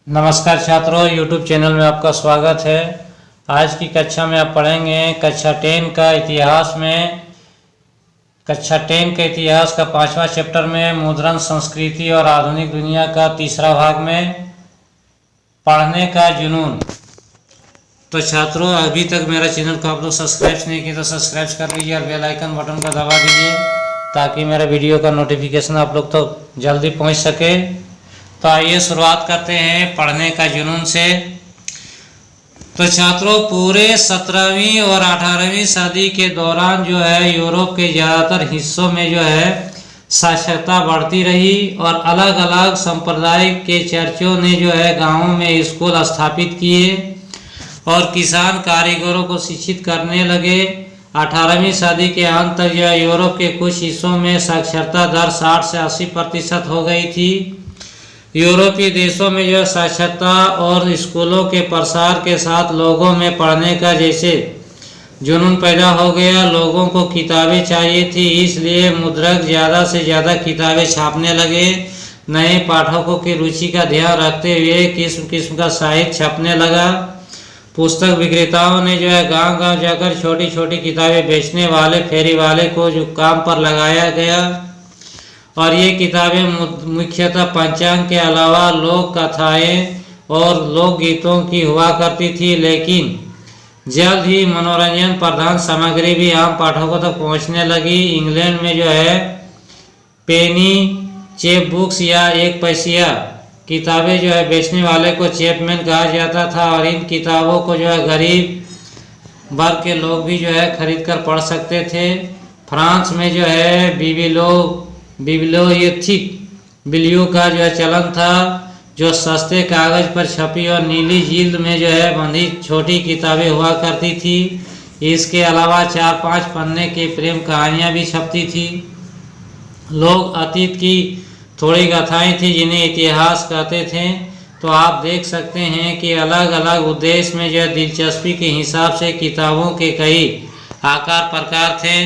नमस्कार छात्रों, YouTube channel में आपका स्वागत है। आज की कक्षा में आप पढ़ेंगे कक्षा 10 का इतिहास में कक्षा 10 के इतिहास का 5वां चैप्टर में मुद्रण संस्कृति और आधुनिक दुनिया का तीसरा भाग में पढ़ने का जुनून। तो छात्रों, अभी तक मेरा चैनल को आप लोग सब्सक्राइब नहीं किए तो सब्सक्राइब कर लीजिए और बेल आइकन बटन का दबा दीजिए ताकि मेरा वीडियो का नोटिफिकेशन आप लोग तो जल्दी पहुंच सके। तो आइए शुरुआत करते हैं पढ़ने का जुनून से। तो छात्रों, पूरे 17वीं और 18वीं सदी के दौरान जो है यूरोप के ज़्यादातर हिस्सों में जो है साक्षरता बढ़ती रही और अलग अलग संप्रदाय के चर्चों ने जो है गांवों में स्कूल स्थापित किए और किसान कारीगरों को शिक्षित करने लगे। 18वीं सदी के अंत तक जो है यूरोप के कुछ हिस्सों में साक्षरता दर 60 से 80% हो गई थी। यूरोपीय देशों में जो साक्षरता और स्कूलों के प्रसार के साथ लोगों में पढ़ने का जैसे जुनून पैदा हो गया। लोगों को किताबें चाहिए थी, इसलिए मुद्रक ज़्यादा से ज़्यादा किताबें छापने लगे। नए पाठकों की रुचि का ध्यान रखते हुए किस्म किस्म का साहित्य छपने लगा। पुस्तक विक्रेताओं ने जो है गांव-गांव जाकर छोटी छोटी किताबें बेचने वाले फेरी वाले को जो काम पर लगाया गया और ये किताबें मुख्यतः पंचांग के अलावा लोक कथाएँ और लोकगीतों की हुआ करती थी, लेकिन जल्द ही मनोरंजन प्रधान सामग्री भी आम पाठकों तक पहुंचने लगी। इंग्लैंड में जो है पेनी चेप बुक्स या एक पैसिया किताबें जो है बेचने वाले को चैपमैन कहा जाता था और इन किताबों को जो है गरीब वर्ग के लोग भी जो है खरीद कर पढ़ सकते थे। फ्रांस में जो है बिब्लियोथेक बिलियो का जो है चलन था, जो सस्ते कागज पर छपी और नीली जिल्द में जो है बंधी छोटी किताबें हुआ करती थी। इसके अलावा 4-5 पन्ने के प्रेम कहानियाँ भी छपती थी। लोग अतीत की थोड़ी गाथाएं थी जिन्हें इतिहास कहते थे। तो आप देख सकते हैं कि अलग अलग उद्देश्य में जो है दिलचस्पी के हिसाब से किताबों के कई आकार प्रकार थे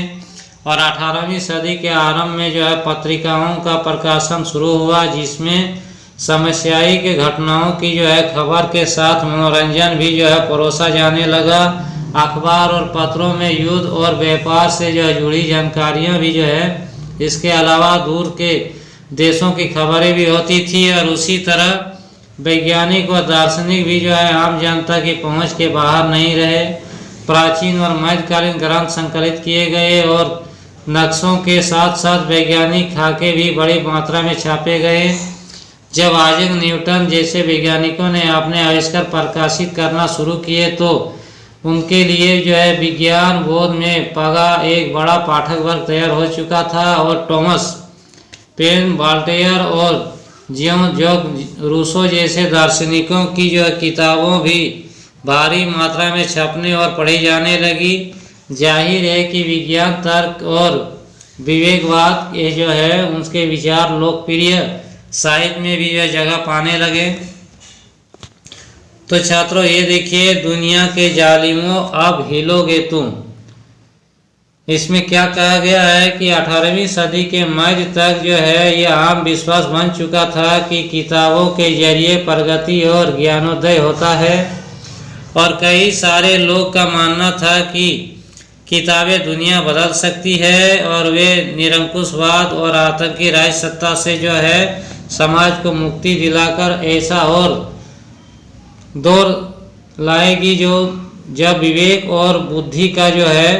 और 18वीं सदी के आरंभ में जो है पत्रिकाओं का प्रकाशन शुरू हुआ, जिसमें समस्याई के घटनाओं की जो है खबर के साथ मनोरंजन भी जो है परोसा जाने लगा। अखबार और पत्रों में युद्ध और व्यापार से जो है जुड़ी जानकारियां भी जो है, इसके अलावा दूर के देशों की खबरें भी होती थी और उसी तरह वैज्ञानिक और दार्शनिक भी जो है आम जनता की पहुंच के बाहर नहीं रहे। प्राचीन और मध्यकालीन ग्रंथ संकलित किए गए और नक्शों के साथ साथ वैज्ञानिक खाके भी बड़ी मात्रा में छापे गए। जब आइजैक न्यूटन जैसे वैज्ञानिकों ने अपने आविष्कार प्रकाशित करना शुरू किए तो उनके लिए जो है विज्ञान बोध में पगा एक बड़ा पाठक वर्ग तैयार हो चुका था और टॉमस पेन, वॉल्टेयर और जीन जैक रूसो जैसे दार्शनिकों की जो किताबों भी भारी मात्रा में छपने और पढ़ी जाने लगी। जाहिर है कि विज्ञान, तर्क और विवेकवाद ये जो है उनके विचार लोकप्रिय साहित्य में भी यह जगह पाने लगे। तो छात्रों, ये देखिए, दुनिया के जालिमों अब हिलोगे तुम। इसमें क्या कहा गया है कि 18वीं सदी के मध्य तक जो है यह आम विश्वास बन चुका था कि किताबों के जरिए प्रगति और ज्ञानोदय होता है और कई सारे लोग का मानना था कि किताबें दुनिया बदल सकती है और वे निरंकुशवाद और आतंकी राज सत्ता से जो है समाज को मुक्ति दिलाकर ऐसा और दौर लाएगी जो जब विवेक और बुद्धि का जो है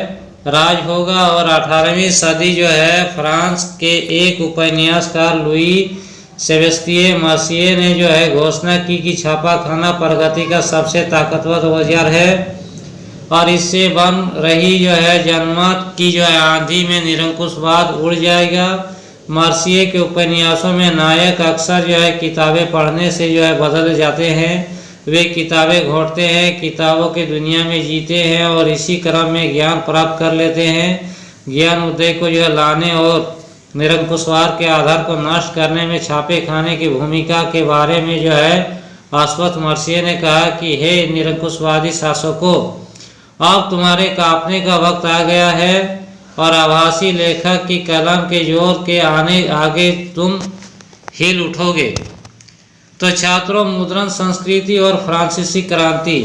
राज होगा। और 18वीं सदी जो है फ्रांस के एक उपन्यासकार लुई सेबेस्टियन मर्सिए ने जो है घोषणा की कि छापाखाना प्रगति का सबसे ताकतवर औजार है और इससे बन रही जो है जनमत की जो है आंधी में निरंकुशवाद उड़ जाएगा। मर्सिए के उपन्यासों में नायक अक्सर जो है किताबें पढ़ने से जो है बदल जाते हैं। वे किताबें घोंटते हैं, किताबों की दुनिया में जीते हैं और इसी क्रम में ज्ञान प्राप्त कर लेते हैं। ज्ञान उदय को जो है लाने और निरंकुशवाद के आधार को नष्ट करने में छापे खाने की भूमिका के बारे में जो है अश्वत्थ मर्सिए ने कहा कि हे निरंकुशवादी शासकों, अब तुम्हारे कांपने का वक्त आ गया है और आभासी लेखक की कलम के जोर के आगे तुम हिल उठोगे। तो छात्रों, मुद्रण संस्कृति और फ्रांसीसी क्रांति,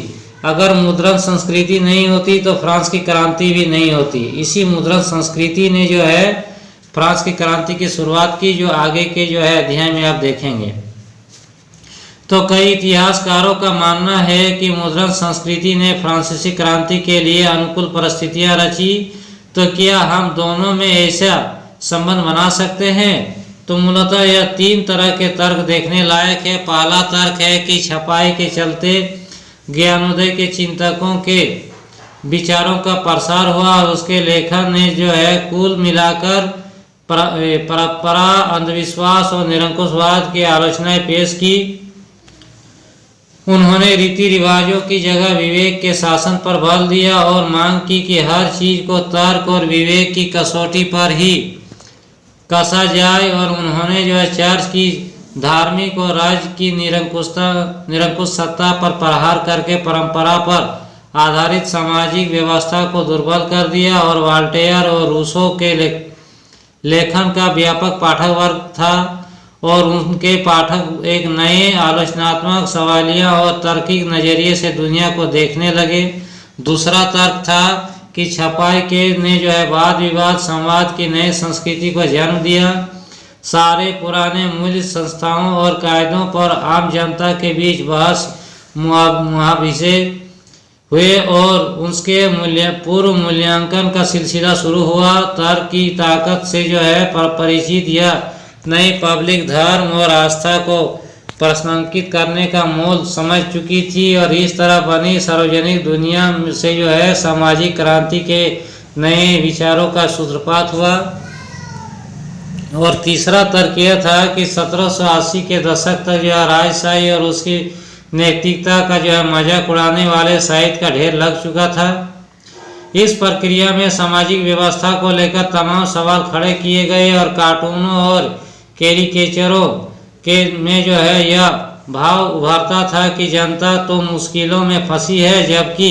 अगर मुद्रण संस्कृति नहीं होती तो फ्रांस की क्रांति भी नहीं होती। इसी मुद्रण संस्कृति ने जो है फ्रांस की क्रांति की शुरुआत की, जो आगे के जो है अध्याय में आप देखेंगे। तो कई इतिहासकारों का मानना है कि मुद्रण संस्कृति ने फ्रांसीसी क्रांति के लिए अनुकूल परिस्थितियां रची। तो क्या हम दोनों में ऐसा संबंध बना सकते हैं? तो मूलतः यह 3 तरह के तर्क देखने लायक है। पहला तर्क है कि छपाई के चलते ज्ञानोदय के चिंतकों के विचारों का प्रसार हुआ और उसके लेखन ने जो है कुल मिलाकर परंपरा, अंधविश्वास और निरंकुशवाद की आलोचनाएं पेश की। उन्होंने रीति रिवाजों की जगह विवेक के शासन पर बल दिया और मांग की कि हर चीज को तर्क और विवेक की कसौटी पर ही कसा जाए, और उन्होंने जो है चर्च की धार्मिक और राज्य की निरंकुश सत्ता पर प्रहार करके परंपरा पर आधारित सामाजिक व्यवस्था को दुर्बल कर दिया। और वॉल्टेयर और रूसो के लेखन का व्यापक पाठक वर्ग था और उनके पाठक एक नए आलोचनात्मक, सवालिया और तार्किक नजरिए से दुनिया को देखने लगे। दूसरा तर्क था कि छपाई के ने जो है वाद विवाद संवाद की नई संस्कृति को जन्म दिया। सारे पुराने मूल्य, संस्थाओं और कायदों पर आम जनता के बीच बहस मुहावजे हुए और उसके पूर्व मूल्यांकन का सिलसिला शुरू हुआ। तर्क की ताकत से जो है परिचित या नई पब्लिक धर्म और आस्था को प्रश्नांकित करने का मोल समझ चुकी थी और इस तरह बनी सार्वजनिक दुनिया से जो है सामाजिक क्रांति के नए विचारों का सूत्रपात हुआ। और तीसरा तर्क यह था कि 1780 के दशक तक जो है राजशाही और उसकी नैतिकता का जो है मजाक उड़ाने वाले साहित्य का ढेर लग चुका था। इस प्रक्रिया में सामाजिक व्यवस्था को लेकर तमाम सवाल खड़े किए गए और कार्टूनों और कैरिकेचरों के में जो है यह भाव उभरता था कि जनता तो मुश्किलों में फंसी है, जबकि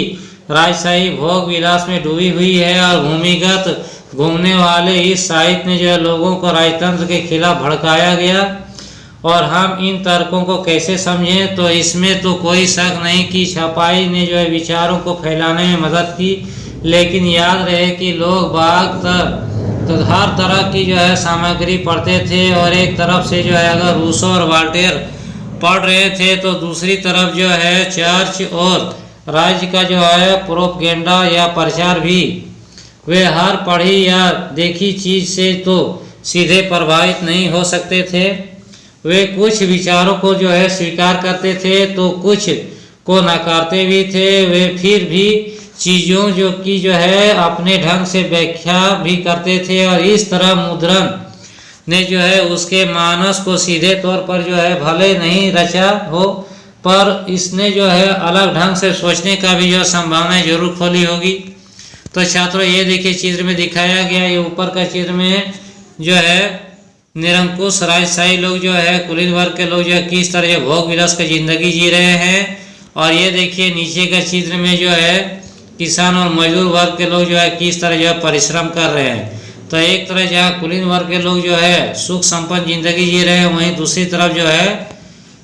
राजशाही भोग विलास में डूबी हुई है और भूमिगत घूमने वाले इस साहित्य ने जो है लोगों को राजतंत्र के खिलाफ भड़काया गया। और हम इन तर्कों को कैसे समझें? तो इसमें तो कोई शक नहीं कि छपाई ने जो है विचारों को फैलाने में मदद की, लेकिन याद रहे कि लोग बाग तो हर तरह की जो है सामग्री पढ़ते थे और एक तरफ से जो है अगर रूसो और वॉल्टेयर पढ़ रहे थे तो दूसरी तरफ जो है चर्च और राज्य का जो है प्रोपगेंडा या प्रचार भी। वे हर पढ़ी या देखी चीज से तो सीधे प्रभावित नहीं हो सकते थे। वे कुछ विचारों को जो है स्वीकार करते थे तो कुछ को नकारते भी थे। वे फिर भी चीज़ों जो है अपने ढंग से व्याख्या भी करते थे और इस तरह मुद्रण ने जो है उसके मानस को सीधे तौर पर जो है भले नहीं रचा हो, पर इसने जो है अलग ढंग से सोचने का भी जो संभावना जरूर खोली होगी। तो छात्रों, ये देखिए चित्र में दिखाया गया, ये ऊपर का चित्र में जो है निरंकुश राजशाही लोग जो है कुलीन वर्ग के लोग जो है किस तरह भोग विलास की जिंदगी जी रहे हैं, और ये देखिए नीचे का चित्र में जो है किसान और मजदूर वर्ग के लोग जो है किस तरह जो है परिश्रम कर रहे हैं। तो एक तरह जहाँ कुलीन वर्ग के लोग जो है सुख संपन्न जिंदगी जी रहे हैं, वहीं दूसरी तरफ जो है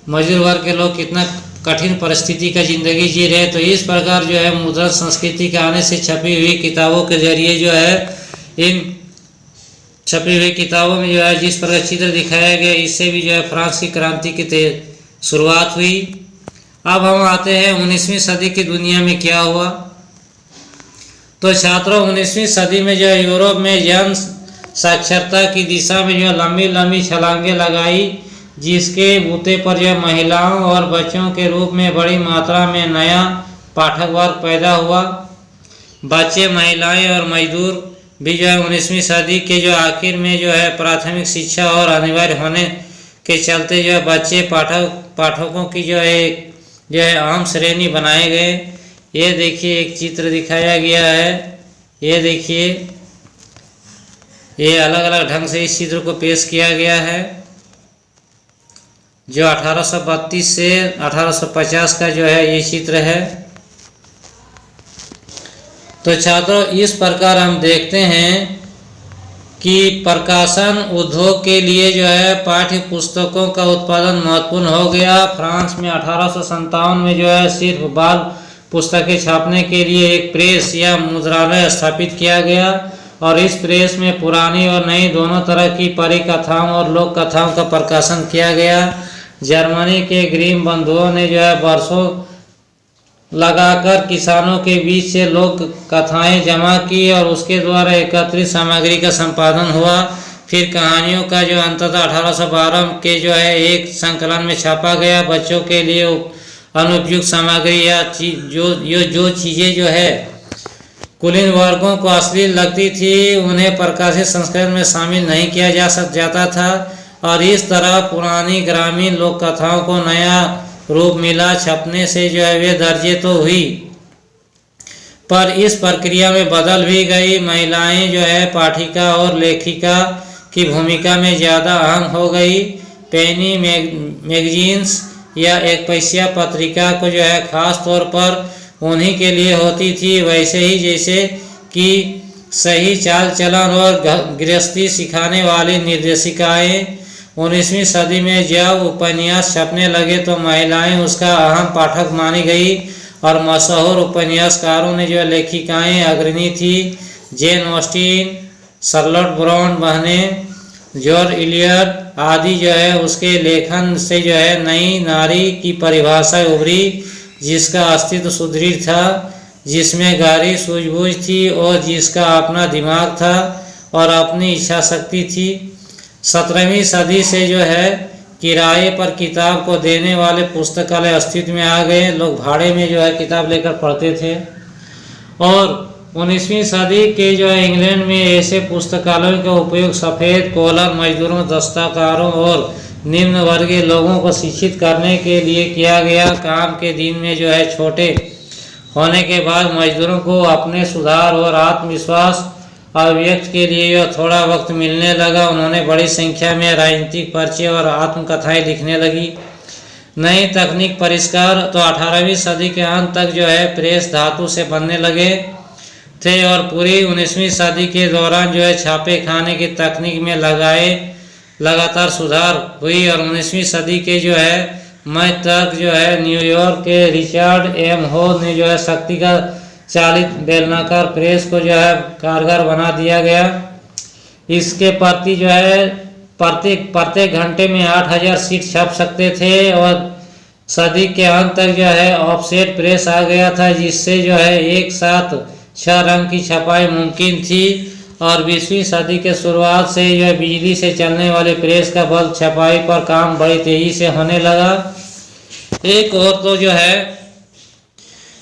मजदूर वर्ग के लोग कितना कठिन परिस्थिति का जिंदगी जी रहे हैं। तो इस प्रकार जो है मुद्रण संस्कृति के आने से छपी हुई किताबों के जरिए जो है इन छपी हुई किताबों में जो है जिस प्रकार चित्र दिखाया गया, इससे भी जो है फ्रांस की क्रांति की शुरुआत हुई। अब हम आते हैं 19वीं सदी की दुनिया में क्या हुआ। तो छात्रों, 19वीं सदी में जो है यूरोप में जन साक्षरता की दिशा में जो लंबी लंबी छलांगें लगाई, जिसके बूते पर जो महिलाओं और बच्चों के रूप में बड़ी मात्रा में नया पाठक वर्ग पैदा हुआ। बच्चे, महिलाएं और मजदूर भी जो है 19वीं सदी के जो आखिर में जो है प्राथमिक शिक्षा और अनिवार्य होने के चलते जो है बच्चे पाठकों की जो है आम श्रेणी बनाए गए। ये देखिए एक चित्र दिखाया गया है, ये देखिए ये अलग अलग ढंग से इस चित्र को पेश किया गया है, जो 1832 से 1850 का जो है ये चित्र है। तो छात्रों, इस प्रकार हम देखते हैं कि प्रकाशन उद्योग के लिए जो है पाठ्य पुस्तकों का उत्पादन महत्वपूर्ण हो गया। फ्रांस में 1857 में जो है सिर्फ बाल पुस्तकें छापने के लिए एक प्रेस या मुद्रणालय स्थापित किया गया और इस प्रेस में पुरानी और नई दोनों तरह की परिकथाओं और लोक कथाओं का प्रकाशन किया गया। जर्मनी के ग्रीम बंधुओं ने जो है वर्षों लगाकर किसानों के बीच से लोक कथाएं जमा की और उसके द्वारा एकत्रित सामग्री का संपादन हुआ। फिर कहानियों का जो अंततः 1812 के जो है एक संकलन में छापा गया। बच्चों के लिए अनुपयुक्त सामग्री या जो चीज़ें जो है कुलीन वर्गों को अश्लील लगती थी उन्हें प्रकाशित संस्करण में शामिल नहीं किया जाता था और इस तरह पुरानी ग्रामीण लोक कथाओं को नया रूप मिला। छपने से जो है वे दर्जे तो हुई पर इस प्रक्रिया में बदल भी गई। महिलाएं जो है पाठिका और लेखिका की भूमिका में ज़्यादा अहम हो गई। पेनी मैगजीन्स या एक पैसिया पत्रिका को जो है खास तौर पर उन्हीं के लिए होती थी, वैसे ही जैसे कि सही चाल चलन और गृहस्थी सिखाने वाली निर्देशिकाएं। 19वीं सदी में जब उपन्यास छपने लगे तो महिलाएं उसका अहम पाठक मानी गई और मशहूर उपन्यासकारों ने जो लेखिकाएं अग्रणी थी जेन ऑस्टिन, शार्लोट ब्राउन बहनें, जॉर्ज इलियट आदि जो है उसके लेखन से जो है नई नारी की परिभाषा उभरी जिसका अस्तित्व सुदृढ़ था, जिसमें गहरी सूझबूझ थी और जिसका अपना दिमाग था और अपनी इच्छा शक्ति थी। 17वीं सदी से जो है किराए पर किताब को देने वाले पुस्तकालय अस्तित्व में आ गए। लोग भाड़े में जो है किताब लेकर पढ़ते थे और 19वीं सदी के जो है इंग्लैंड में ऐसे पुस्तकालयों का उपयोग सफ़ेद कॉलर मजदूरों, दस्तकारों और निम्न वर्गीय लोगों को शिक्षित करने के लिए किया गया। काम के दिन में जो है छोटे होने के बाद मजदूरों को अपने सुधार और आत्मविश्वास अभिव्यक्त के लिए यह थोड़ा वक्त मिलने लगा। उन्होंने बड़ी संख्या में राजनीतिक पर्चे और आत्मकथाएं लिखने लगी। नई तकनीक परिष्कार तो 18वीं सदी के अंत तक जो है प्रेस धातु से बनने लगे थे और पूरी 19वीं सदी के दौरान जो है छापे खाने की तकनीक में लगातार सुधार हुई और 19वीं सदी के जो है मध्य तक जो है न्यूयॉर्क के रिचर्ड एम हॉल ने जो है शक्ति का चालित बेलनाकार प्रेस को जो है कारगर बना दिया गया। इसके प्रति जो है प्रत्येक घंटे में 8000 शीट छप सकते थे और सदी के अंत तक जो है ऑफसेट प्रेस आ गया था जिससे जो है एक साथ 6 रंग की छपाई मुमकिन थी और 20वीं सदी के शुरुआत से जो है बिजली से चलने वाले प्रेस का बल छपाई पर काम बड़ी तेजी से होने लगा। एक और तो जो है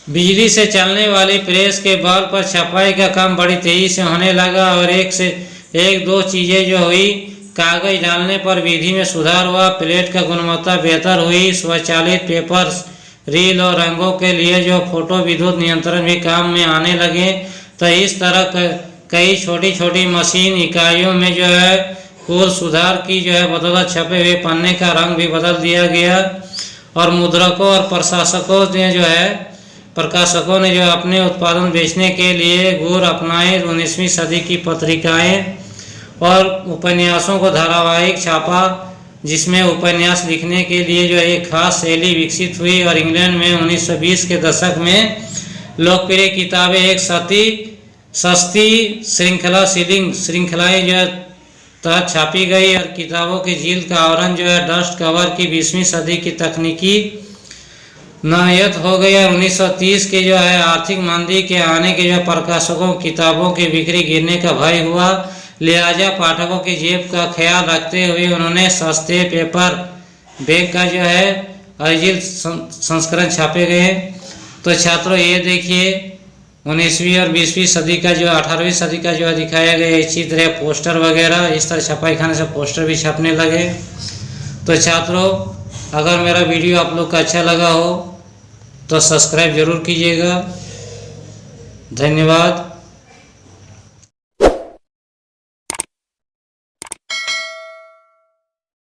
बिजली से चलने वाली प्रेस के बल पर छपाई का काम बड़ी तेजी से होने लगा और एक दो चीज़ें जो हुई, कागज डालने पर विधि में सुधार हुआ, प्लेट का गुणवत्ता बेहतर हुई, स्वचालित पेपर रील और रंगों के लिए जो फोटो विद्युत नियंत्रण भी काम में आने लगे। तो इस तरह कई छोटी छोटी मशीन इकाइयों में जो है कुल सुधार की जो है बदौलत छपे हुए पन्ने का रंग भी बदल दिया गया और मुद्रकों और प्रकाशकों ने जो अपने उत्पादन बेचने के लिए गुर अपनाए। 19वीं सदी की पत्रिकाएं और उपन्यासों को धारावाहिक छापा जिसमें उपन्यास लिखने के लिए जो एक खास शैली विकसित हुई और इंग्लैंड में 1920 के दशक में लोकप्रिय किताबें एक सस्ती श्रृंखलाएं जो तहत छापी गई और किताबों की जिल्द का आवरण जो है डस्ट कवर की 20वीं सदी की तकनीकी नौयत हो गया। 1930 के जो है आर्थिक मंदी के आने के जो प्रकाशकों किताबों की बिक्री गिरने का भय हुआ, लिहाजा पाठकों की जेब का ख्याल रखते हुए उन्होंने सस्ते पेपर बैग का जो है अर्जित संस्करण छापे गए। तो छात्रों ये देखिए 19वीं और 20वीं सदी का जो 18वीं सदी का जो दिखाया गया चित्र है, पोस्टर वगैरह इस तरह छपाई खाने से पोस्टर भी छपने लगे। तो छात्रों अगर मेरा वीडियो आप लोग का अच्छा लगा हो तो सब्सक्राइब जरूर कीजिएगा। धन्यवाद।